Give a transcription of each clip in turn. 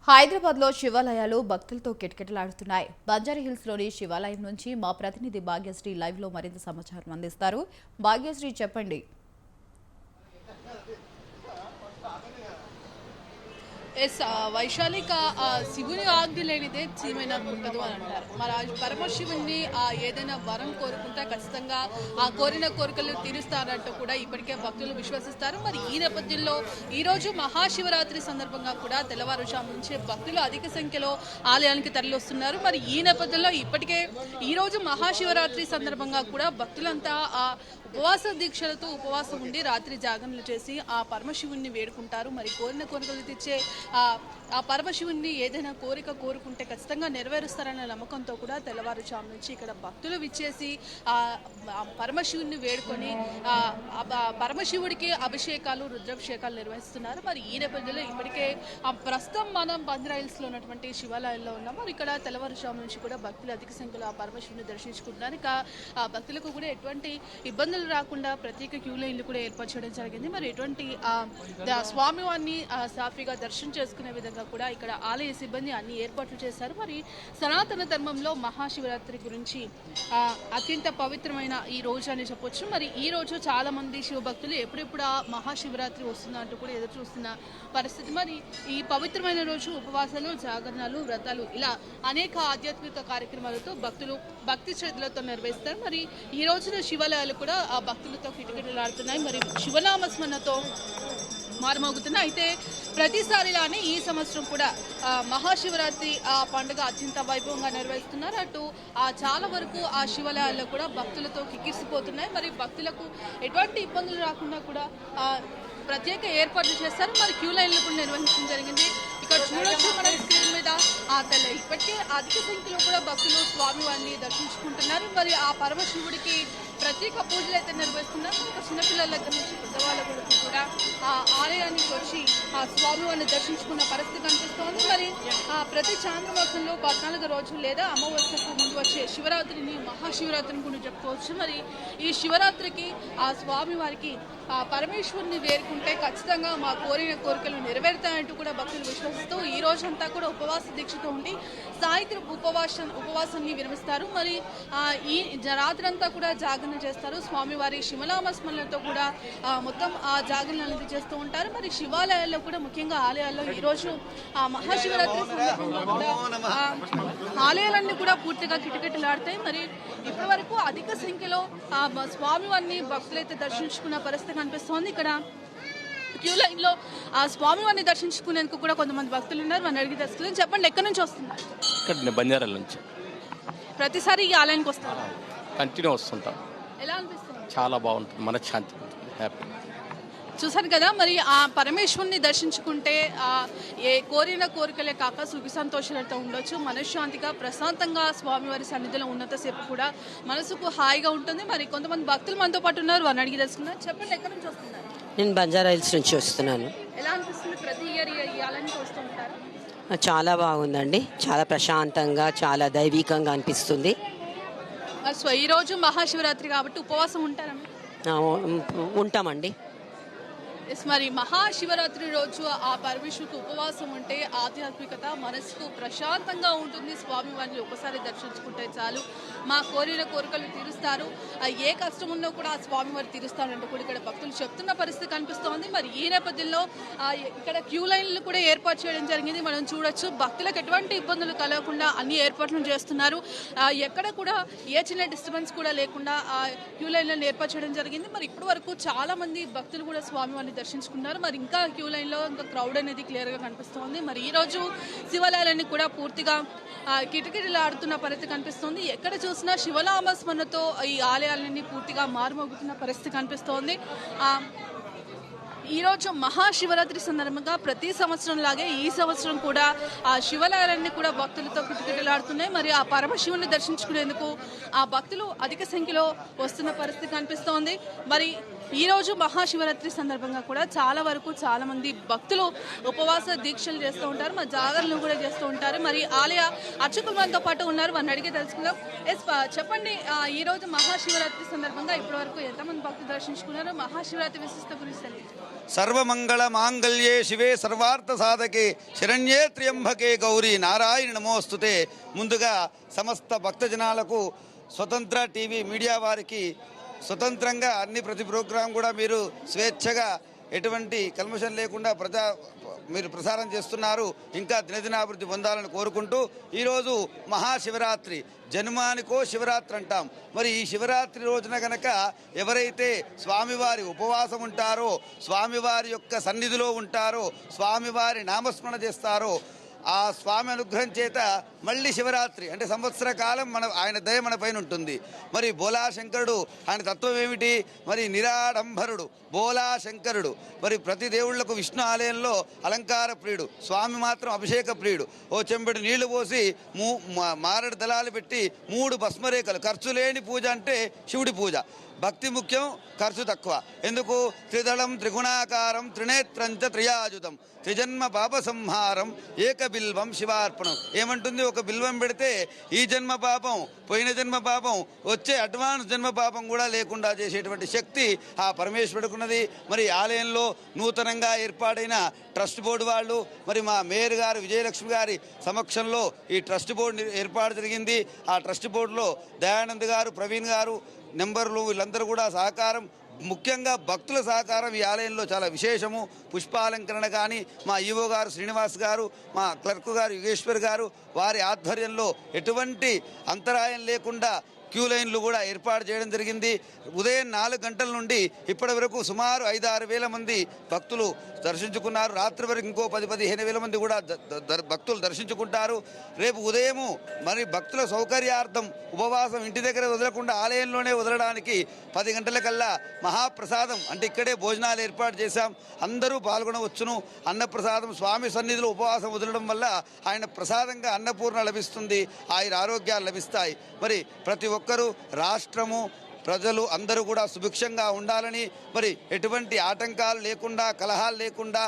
హైదరాబాద్లో శివాలయాలు భక్తులతో కిటకిటలాడుతున్నాయి. బంజారాహిల్స్లోని శివాలయం నుంచి మా ప్రతినిధి భాగ్యశ్రీ లైవ్లో మరింత సమాచారం అందిస్తారు. భాగ్యశ్రీ, చెప్పండి. వైశాలిక శివుని ఆజ్ఞ లేనిదే చీమైనా పుట్టదు అని అంటారు. మరి పరమశివుని ఏదైనా వరం కోరుకుంటే ఖచ్చితంగా ఆ కోరిన కోరికలు తీరుస్తారంటూ కూడా ఇప్పటికే భక్తులు విశ్వసిస్తారు. మరి ఈ నేపథ్యంలో ఈరోజు మహాశివరాత్రి సందర్భంగా కూడా తెల్లవారుజాము నుంచి భక్తులు అధిక సంఖ్యలో ఆలయానికి తరలివస్తున్నారు. మరి ఈ నేపథ్యంలో ఇప్పటికే ఈరోజు మహాశివరాత్రి సందర్భంగా కూడా భక్తులంతా ఉపవాస దీక్షలతో ఉపవాసం ఉండి రాత్రి జాగరణలు చేసి ఆ పరమశివుణ్ణి వేడుకుంటారు. మరి కోరిన కోరికలు తెచ్చే ఆ పరమశివుణ్ణి ఏదైనా కోరిక కోరుకుంటే ఖచ్చితంగా నెరవేరుస్తారన్న నమ్మకంతో కూడా తెల్లవారుజాము నుంచి ఇక్కడ భక్తులు విచ్చేసి ఆ పరమశివుణ్ణి వేడుకొని పరమశివుడికి అభిషేకాలు రుద్రాభిషేకాలు నిర్వహిస్తున్నారు. మరి ఈ నేపథ్యంలో ఇప్పటికే ప్రస్తుతం మనం బంజారాహిల్స్లో ఉన్నటువంటి శివాలయంలో ఉన్నాం. మరి ఇక్కడ తెల్లవారుజాము నుంచి కూడా భక్తులు అధిక సంఖ్యలో ఆ పరమశివుని దర్శించుకుంటున్నారు. ఇక ఆ భక్తులకు కూడా ఎటువంటి ఇబ్బందులు రాకుండా ప్రత్యేక క్యూ లైన్లు కూడా ఏర్పాటు చేయడం జరిగింది. మరి ఎటువంటి స్వామివారిని సాఫీగా దర్శనం చేసుకునే విధంగా కూడా ఇక్కడ ఆలయ సిబ్బంది అన్ని ఏర్పాట్లు చేశారు. మరి సనాతన ధర్మంలో మహాశివరాత్రి గురించి అత్యంత పవిత్రమైన ఈ రోజు అని చెప్పొచ్చు. మరి ఈ రోజు చాలా మంది శివభక్తులు ఎప్పుడెప్పుడు ఆ మహాశివరాత్రి వస్తుందా అంటూ కూడా ఎదురు చూస్తున్న పరిస్థితి. మరి ఈ పవిత్రమైన రోజు ఉపవాసాలు, జాగరణాలు, వ్రతాలు ఇలా అనేక ఆధ్యాత్మిక కార్యక్రమాలతో భక్తులు భక్తి శ్రద్ధలతో నిర్వహిస్తారు. మరి ఈ రోజున శివాలయాలు కూడా ఆ భక్తులతో కిటకిటలాడుతున్నాయి. మరి శివనామస్మరణతో మారుమోగుతున్నాయి. అయితే ప్రతిసారిలానే ఈ సంవత్సరం కూడా మహాశివరాత్రి పండుగ అత్యంత వైభవంగా నిర్వహిస్తున్నారు. అటు చాలా వరకు ఆ శివాలయాల్లో కూడా భక్తులతో కిక్కిరిసిపోతున్నాయి. మరి భక్తులకు ఎటువంటి ఇబ్బందులు రాకుండా కూడా ప్రత్యేక ఏర్పాట్లు చేస్తారు. మరి క్యూ లైన్లు కూడా నిర్వహించడం జరిగింది. ఇక్కడ చూడొచ్చు మన స్క్రీన్ మీద ఇప్పటికే అధిక సంఖ్యలో కూడా భక్తులు స్వామివారిని దర్శించుకుంటున్నారు. మరి ఆ పరమశివుడికి ప్రత్యేక పూజలు అయితే నిర్వహిస్తున్నారు. చిన్నపిల్లల దగ్గర నుంచి పెద్దవాళ్ళ వరకు కూడా ఆ ఆలయానికి వచ్చి ఆ స్వామివారిని దర్శించుకున్న పరిస్థితి కనిపిస్తోంది. మరి ప్రతి చాంద్రమాసంలో 14 రోజులు లేదా అమావాస్యకు ముందు వచ్చే శివరాత్రిని మహాశివరాత్రిని కూడా చెప్పుకోవచ్చు. మరి ఈ శివరాత్రికి ఆ స్వామివారికి ఆ పరమేశ్వరుని వేరుకుంటే ఖచ్చితంగా మా కోరిన కోరికలు నెరవేరుతాయంటూ కూడా భక్తులు విశ్వసిస్తూ ఈ రోజంతా కూడా ఉపవాస దీక్షతో ఉండి సాయంత్రం ఉపవాసాన్ని విరమిస్తారు. మరి ఈ రాత్రంతా కూడా జాగరణ చేస్తారు. స్వామివారి శివనామస్మరణతో కూడా మొత్తం ఆ జాగరణ అనేది చేస్తూ ఉంటారు. మరి శివాలయాల్లో కూడా ముఖ్యంగా ఆలయాల్లో ఈరోజు మహాశివరాత్రి సందర్భంగా కూడా ఆలయాలన్నీ కూడా పూర్తిగా కిటకిటలాడతాయి. మరి ఇప్పటి వరకు అధిక సంఖ్యలో స్వామివారిని భక్తులైతే దర్శించుకున్న పరిస్థితి కనిపిస్తోంది. ఇక్కడ క్యూ లైన్ లో ఆ స్వామివారిని దర్శించుకునేందుకు కూడా కొంతమంది భక్తులు ఉన్నారు. మన అడిగి తెలుసుకుందాం. చెప్పండి, ఎక్కడి నుంచి వస్తున్నారు? ఇక్కడ బంజారాల నుంచి. ప్రతిసారి ఈ ఆలయానికి వస్తారు? కంటిన్యూ వస్తుంటాం. ఎలా అనిపిస్తుంది? చాలా బాగుంటుంది, మనశ్శాంతి, హ్యాపీ. చూసారు కదా, మరి ఆ పరమేశ్వరుని దర్శించుకుంటే ఏ కోరిన కోరికలే కాక సుఖ సంతోషాలతో ఉండొచ్చు. మనశ్శాంతిగా ప్రశాంతంగా స్వామివారి సన్నిధిలో ఉన్నంతసేపు కూడా మనసుకు హాయిగా ఉంటుంది. మరి కొంతమంది భక్తులు మనతో పాటు ఉన్నారు, వారిని అడిగి తెలుసుకున్నారు. చెప్పండి, ఎక్కడి నుంచి వస్తున్నారు? నేను బంజారాహిల్స్ నుంచి వస్తున్నాను. ఎలా అనిపిస్తుంది? ప్రతి ఇయర్ ఈ ఆలయానికి వస్తూ ఉంటారు? చాలా బాగుందండి, చాలా ప్రశాంతంగా, చాలా దైవికంగా అనిపిస్తుంది. సో ఈ రోజు మహాశివరాత్రి కాబట్టి ఉపవాసం ఉంటారా? ఉంటామండి. మరి మహాశివరాత్రి రోజు ఆ పరమేశ్వరుకు ఉపవాసం ఉంటే ఆధ్యాత్మికత మనసుకు ప్రశాంతంగా ఉంటుంది. స్వామివారిని ఒకసారి దర్శించుకుంటే చాలు మా కోరిన కోరికలు తీరుస్తారు, ఏ కష్టం ఉన్నా కూడా ఆ స్వామివారు తీరుస్తారంటూ కూడా ఇక్కడ భక్తులు చెప్తున్న పరిస్థితి కనిపిస్తోంది. మరి ఈ నేపథ్యంలో ఇక్కడ క్యూ లైన్లు కూడా ఏర్పాటు చేయడం జరిగింది. మనం చూడొచ్చు, భక్తులకు ఎటువంటి ఇబ్బందులు కలగకుండా అన్ని ఏర్పాట్లు చేస్తున్నారు. ఎక్కడ కూడా ఏ చిన్న డిస్టర్బెన్స్ కూడా లేకుండా ఆ క్యూ లైన్లను ఏర్పాటు చేయడం జరిగింది. మరి ఇప్పటి వరకు చాలా మంది భక్తులు కూడా స్వామివారిని దర్శించుకున్నారు. మరి ఇంకా క్యూ లైన్ లో ఇంకా క్రౌడ్ అనేది క్లియర్ గా కనిపిస్తోంది. మరి ఈ రోజు శివాలయాలన్నీ కూడా పూర్తిగా కిటకిటలాడుతున్న పరిస్థితి కనిపిస్తోంది. ఎక్కడ చూసినా శివనామస్మరణతో ఈ ఆలయాలన్నీ పూర్తిగా మారుమోగుతున్న పరిస్థితి కనిపిస్తోంది. ఈరోజు మహాశివరాత్రి సందర్భంగా ప్రతి సంవత్సరం లాగే ఈ సంవత్సరం కూడా ఆ శివాలయాలన్నీ కూడా భక్తులతో కిటకిటలాడుతున్నాయి. మరి ఆ పరమశివుని దర్శించుకునేందుకు ఆ భక్తులు అధిక సంఖ్యలో వస్తున్న పరిస్థితి కనిపిస్తోంది. మరి ఈ రోజు మహాశివరాత్రి సందర్భంగా కూడా చాలా మంది భక్తులు ఉపవాస దీక్షలు చేస్తూ ఉంటారు, మరి జాగరణలు కూడా చేస్తూ ఉంటారు. మరి ఆలయ అర్చకులు మనతో పాటు ఉన్నారు, వారిని అడిగి తెలుసుకుందాం. చెప్పండి, ఈ రోజు మహాశివరాత్రి సందర్భంగా ఇప్పటి వరకు ఎంతమంది భక్తులు దర్శించుకున్నారు? మహాశివరాత్రి విశిష్టత గురించి తెలియదు. సర్వమంగళ మాంగళ్యే శివే సర్వార్థ సాధకే శరణ్యే త్ర్యంబకే గౌరీ నారాయణ నమోస్తుతే. ముందుగా సమస్త భక్తజనాలకు స్వతంత్ర టీవీ మీడియా వారికి స్వతంత్రంగా ప్రతి ప్రోగ్రాం కూడా మీరు స్వేచ్ఛగా ఎటువంటి కల్మషం లేకుండా మీరు ప్రసారం చేస్తున్నారు. ఇంకా దినదినాభివృద్ధి పొందాలని కోరుకుంటూ ఈరోజు మహాశివరాత్రి, జన్మానికో శివరాత్రి అంటాం. మరి ఈ శివరాత్రి రోజున గనక ఎవరైతే స్వామివారి ఉపవాసం ఉంటారో, స్వామివారి యొక్క సన్నిధిలో ఉంటారో, స్వామివారి నామస్మరణ చేస్తారో, ఆ స్వామి అనుగ్రహం చేత మళ్ళీ శివరాత్రి అంటే సంవత్సర కాలం ఆయన దయ మన పైన ఉంటుంది. మరి బోలాశంకరుడు ఆయన తత్వం ఏమిటి? మరి నిరాడంబరుడు బోలాశంకరుడు. మరి ప్రతి దేవుళ్లకు విష్ణు ఆలయంలో అలంకార ప్రియుడు, స్వామి మాత్రం అభిషేక ప్రియుడు. ఓ చెంబెడు నీళ్లు పోసి మారడు దళాలు పెట్టి 3 భస్మరేఖలు. ఖర్చు లేని పూజ అంటే శివుడి పూజ. భక్తి ముఖ్యం, ఖర్చు తక్కువ. ఎందుకు? త్రిదళం త్రిగుణాకారం త్రినేత్రంచ త్రియాజుతం త్రిజన్మ పాప సంహారం ఏక బిల్వం శివార్పణం. ఏమంటుంది? ఒక బిల్వం పెడితే ఈ జన్మ పాపం, పోయిన జన్మ పాపం, వచ్చే అడ్వాన్స్ జన్మ పాపం కూడా లేకుండా చేసేటువంటి శక్తి ఆ పరమేశ్వరుడుకున్నది. మరి ఆలయంలో నూతనంగా ఏర్పాటైన ట్రస్ట్ బోర్డు వాళ్ళు, మరి మా మేయర్ గారు విజయలక్ష్మి గారి సమక్షంలో ఈ ట్రస్ట్ బోర్డు ఏర్పాటు జరిగింది. ఆ ట్రస్ట్ బోర్డులో దయానంద్ గారు, ప్రవీణ్ గారు, నెంబర్లు, వీళ్ళందరూ కూడా సహకారం, ముఖ్యంగా భక్తుల సహకారం ఈ ఆలయంలో చాలా విశేషము. పుష్పాలంకరణ కానీ మా ఈవో గారు శ్రీనివాస్ గారు, మా క్లర్క్ గారు యుగేశ్వర్ గారు, వారి ఆధ్వర్యంలో ఎటువంటి అంతరాయం లేకుండా క్యూ లైన్లు కూడా ఏర్పాటు చేయడం జరిగింది. ఉదయం 4 గంటల నుండి ఇప్పటి వరకు సుమారు 5-6 వేల మంది భక్తులు దర్శించుకున్నారు. రాత్రి వరకు ఇంకో 10-15 వేల మంది కూడా భక్తులు దర్శించుకుంటారు. రేపు ఉదయము మరి భక్తుల సౌకర్యార్థం ఉపవాసం ఇంటి దగ్గర వదలకుండా ఆలయంలోనే వదలడానికి 10 గంటలకల్లా మహాప్రసాదం అంటే ఇక్కడే భోజనాలు ఏర్పాటు చేశాం. అందరూ పాల్గొనవచ్చును. అన్నప్రసాదం స్వామి సన్నిధిలో ఉపవాసం వదలడం వల్ల ఆయన ప్రసాదంగా అన్నపూర్ణ లభిస్తుంది, ఆయన ఆరోగ్యాలు లభిస్తాయి. మరి ప్రతి ఒక్కరూ, రాష్ట్రము, ప్రజలు అందరూ కూడా సుభిక్షంగా ఉండాలని, మరి ఎటువంటి ఆటంకాలు లేకుండా, కలహాలు లేకుండా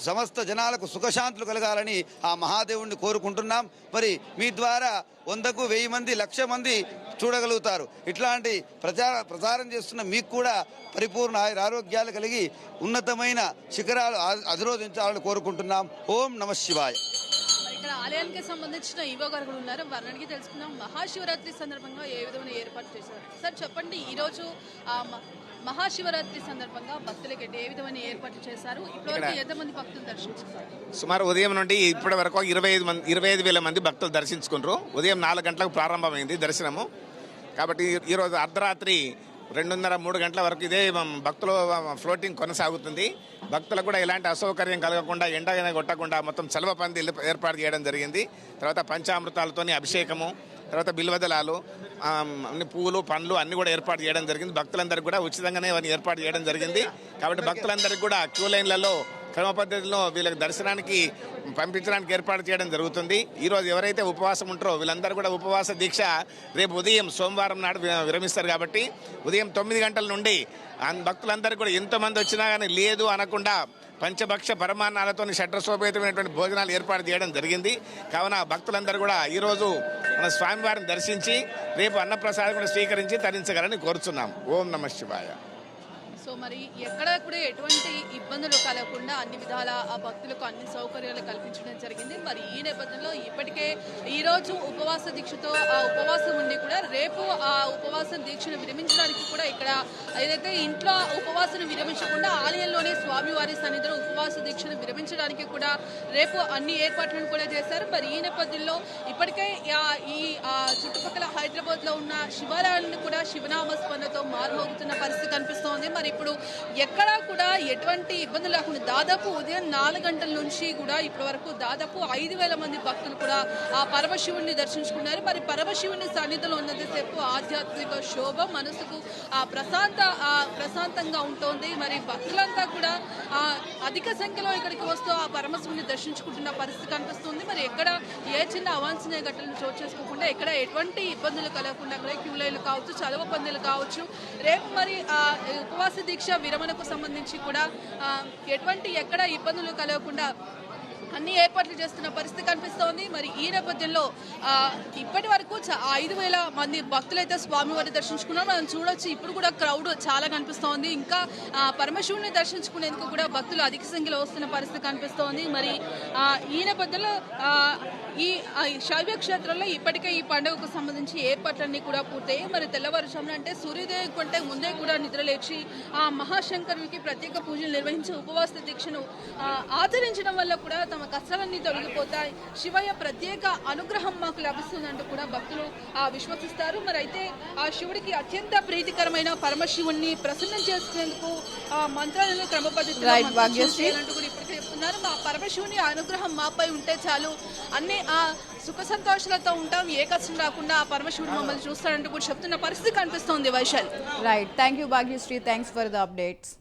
సమస్త జనాలకు సుఖశాంతులు కలగాలని ఆ మహాదేవుణ్ణి కోరుకుంటున్నాం. మరి మీ ద్వారా 100కు 1000 మంది, 1,00,000 మంది చూడగలుగుతారు. ఇట్లాంటి ప్రచారం చేస్తున్న మీకు కూడా పరిపూర్ణ ఆరోగ్యాలు కలిగి ఉన్నతమైన శిఖరాలు అధిరోధించాలని కోరుకుంటున్నాం. ఓం నమః శివాయ. ఇక్కడ ఆలయానికి సంబంధించిన ఈవో గారు కూడా ఉన్నారు, వారిని అడిగి తెలుసుకుందాం. మహాశివరాత్రి సందర్భంగా ఏ విధమైన ఏర్పాటు చేశారు? సార్ చెప్పండి, ఈరోజు మహాశివరాత్రి సందర్భంగా భక్తులకి ఏ విధమైన ఏర్పాట్లు చేశారు? ఇప్పటివరకు ఎంతమంది భక్తులు దర్శించుకున్నారు? సుమారు ఉదయం నుండి ఇప్పటి వరకు 25,000 మంది భక్తులు దర్శించుకున్నారు. ఉదయం 4 గంటలకు ప్రారంభమైంది దర్శనము. కాబట్టి ఈరోజు అర్ధరాత్రి 2:30-3 గంటల వరకు ఇదే భక్తుల ఫ్లోటింగ్ కొనసాగుతుంది. భక్తులకు కూడా ఎలాంటి అసౌకర్యం కలగకుండా, ఎండగానే కొట్టకుండా మొత్తం చలవ పందిళ్ళు ఏర్పాటు చేయడం జరిగింది. తర్వాత పంచామృతాలతోని అభిషేకము, తర్వాత బిల్వదళాలు, అన్ని పువ్వులు, పండ్లు అన్ని కూడా ఏర్పాటు చేయడం జరిగింది. భక్తులందరికీ కూడా ఉచితంగానే అవన్నీ ఏర్పాటు చేయడం జరిగింది. కాబట్టి భక్తులందరికీ కూడా క్యూ లైన్లలో క్రమ పద్ధతిలో వీళ్ళకి దర్శనానికి పంపించడానికి ఏర్పాటు చేయడం జరుగుతుంది. ఈరోజు ఎవరైతే ఉపవాసం ఉంటారో వీళ్ళందరూ కూడా ఉపవాస దీక్ష రేపు ఉదయం సోమవారం నాడు విరమిస్తారు. కాబట్టి ఉదయం 9 గంటల నుండి భక్తులందరికీ కూడా ఎంతమంది వచ్చినా కానీ లేదు అనకుండా పంచభక్ష పరమాన్నాలతో షడ్రసోపేతమైనటువంటి భోజనాలు ఏర్పాటు చేయడం జరిగింది. కావున భక్తులందరూ కూడా ఈరోజు మన స్వామివారిని దర్శించి రేపు అన్నప్రసాదం కూడా స్వీకరించి తరించగలని కోరుచున్నాం. ఓం నమః శివాయ. సో మరి ఎక్కడ కూడా ఎటువంటి ఇబ్బందులు కలగకుండా అన్ని విధాల ఆ భక్తులకు అన్ని సౌకర్యాలు కల్పించడం జరిగింది. మరి ఈ నేపథ్యంలో ఇప్పటికే ఈరోజు ఉపవాస దీక్షతో ఆ ఉపవాసం ఉండి కూడా రేపు ఆ ఉపవాస దీక్షను విరమించడానికి కూడా ఇక్కడ ఏదైతే ఇంట్లో ఉపవాసం విరమించకుండా ఆలయంలోనే స్వామివారి సన్నిధిలో ఉపవాస దీక్షను విరమించడానికి కూడా రేపు అన్ని ఏర్పాట్లను కూడా చేశారు. మరి ఈ నేపథ్యంలో ఇప్పటికే ఈ చుట్టుపక్కల హైదరాబాద్లో ఉన్న శివాలయాలను కూడా శివనామస్మరణతో మారుమోగుతున్న పరిస్థితి కనిపిస్తోంది. మరి ఇప్పుడు ఎక్కడా కూడా ఎటువంటి ఇబ్బందులు లేకుండా దాదాపు ఉదయం 4 గంటల నుంచి కూడా ఇప్పటి వరకు దాదాపు 5,000 మంది భక్తులు కూడా ఆ పరమశివుణ్ణి దర్శించుకున్నారు. మరి పరమశివుని సన్నిధిలో ఉన్నంతసేపు ఆధ్యాత్మిక శోభ, మనసుకు ప్రశాంతంగా ఉంటుంది. మరి భక్తులంతా కూడా అధిక సంఖ్యలో ఇక్కడికి వస్తూ ఆ పరమశివుని దర్శించుకుంటున్న పరిస్థితి కనిపిస్తుంది. మరి ఎక్కడ ఏ చిన్న అవాంఛనీయ ఘటనలు చోటు చేసుకోకుండా, ఎక్కడ ఎటువంటి ఇబ్బందులు కలగకుండా కూడా క్యూ లైన్లు కావచ్చు, చదవ పందులు కావచ్చు, రేపు మరి ఉపవాస దీక్ష విరమణకు సంబంధించి కూడా ఎటువంటి ఎక్కడ ఇబ్బందులు కలగకుండా అన్ని ఏర్పాట్లు చేస్తున్న పరిస్థితి కనిపిస్తోంది. మరి ఈ నేపథ్యంలో ఇప్పటి వరకు 5,000 మంది భక్తులైతే స్వామివారి దర్శించుకున్నారు. మనం చూడొచ్చు, ఇప్పుడు కూడా క్రౌడ్ చాలా కనిపిస్తోంది. ఇంకా పరమశివుని దర్శించుకునేందుకు కూడా భక్తులు అధిక సంఖ్యలో వస్తున్న పరిస్థితి కనిపిస్తోంది. మరి ఈ నేపథ్యంలో ఈ శైవ క్షేత్రంలో ఇప్పటికే ఈ పండుగకు సంబంధించి ఏర్పాట్లన్నీ కూడా పూర్తయ్యాయి. మరి తెల్లవారుజామున అంటే సూర్యోదయం కంటే ముందే కూడా నిద్రలేచి ఆ మహాశంకరునికి ప్రత్యేక పూజలు నిర్వహించి ఉపవాస దీక్షను ఆచరించడం వల్ల కూడా తమ కష్టాలన్నీ తొలగిపోతాయి, శివయ్య ప్రత్యేక అనుగ్రహం మాకు లభిస్తుందంటూ కూడా భక్తులు విశ్వసిస్తారు. మరి అయితే ఆ శివుడికి అత్యంత ప్రీతికరమైన పరమశివుణ్ణి ప్రసన్నం చేసుకునేందుకు మంత్రాలను క్రమపద్ధతిలో చేయాలంటూ కూడా ఇప్పటికే చెప్తున్నారు. మా పరమశివుని అనుగ్రహం మాపై ఉంటే చాలు, అన్ని ఆ సుఖ సంతోషాలతో ఉంటాం, ఏ కష్టం రాకుండా ఆ పరమశివుడు మమ్మల్ని చూస్తాడంటూ కూడా చెప్తున్న పరిస్థితి కనిపిస్తోంది. Vaishali. Right, thank you Bhagyashri, thanks for the updates.